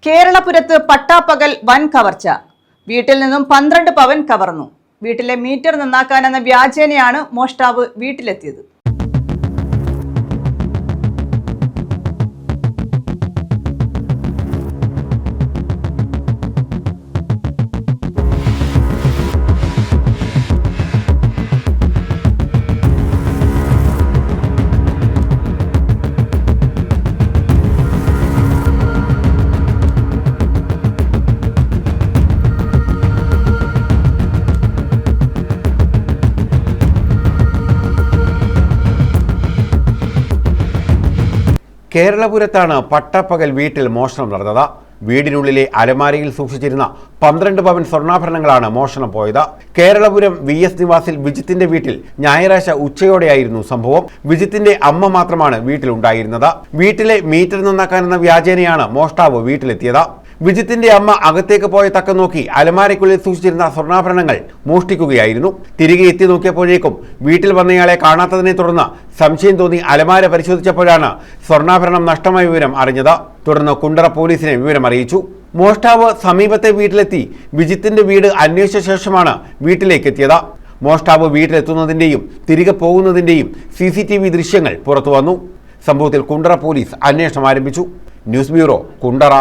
കേരളപുരത്ത് പട്ടാപ്പകൽ വൻ കവർച്ച. വീട്ടിൽ നിന്നും 12 പവൻ കവർന്നു. വീട്ടിലെ മീറ്റർ നന്നാക്കാനെന്ന വ്യാജേനയാണ് മോഷ്ടാവ് വീട്ടിലെത്തിയത്. കേരളപുരത്താണ് പട്ടപ്പകൽ വീട്ടിൽ മോഷണം നടന്നത്. വീടിനുള്ളിലെ അലമാരയിൽ സൂക്ഷിച്ചിരുന്ന 12 പവൻ സ്വർണ്ണാഭരണങ്ങളാണ് മോഷണം പോയത്. കേരളപുരം VS നിവാസിൽ വിജിത്തിന്റെ വീട്ടിൽ ഞായറാഴ്ച ഉച്ചയോടെയായിരുന്നു സംഭവം. വിജിത്തിന്റെ അമ്മ മാത്രമാണ് വീട്ടിലുണ്ടായിരുന്നത്. വീട്ടിലെ മീറ്റർ നന്നാക്കാനെന്ന വ്യാജേനയാണ് മോഷ്ടാവ് വീട്ടിലെത്തിയത്. വിജിത്തിന്റെ അമ്മ അകത്തേക്ക് പോയ തക്കം നോക്കി അലമാരയ്ക്കുള്ളിൽ സൂക്ഷിച്ചിരുന്ന സ്വർണ്ണാഭരണങ്ങൾ മോഷ്ടിക്കുകയായിരുന്നു. തിരികെ എത്തി നോക്കിയപ്പോഴേക്കും വീട്ടിൽ വന്നയാളെ കാണാത്തതിനെ തുടർന്ന് സംശയം തോന്നി അലമാര പരിശോധിച്ചപ്പോഴാണ് സ്വർണ്ണാഭരണം നഷ്ടമായ വിവരം അറിഞ്ഞത്. തുടർന്ന് കുണ്ടറ പോലീസിനെ വിവരം അറിയിച്ചു. മോഷ്ടാവ് സമീപത്തെ വീട്ടിലെത്തി വിജിത്തിന്റെ വീട് അന്വേഷിച്ച ശേഷമാണ് വീട്ടിലേക്ക് എത്തിയത്. മോഷ്ടാവ് വീട്ടിലെത്തുന്നതിന്റെയും തിരികെ പോകുന്നതിന്റെയും CCTV ദൃശ്യങ്ങൾ പുറത്തുവന്നു. സംഭവത്തിൽ കുണ്ടറ പോലീസ് അന്വേഷണം ആരംഭിച്ചു. News bureau, Kundara.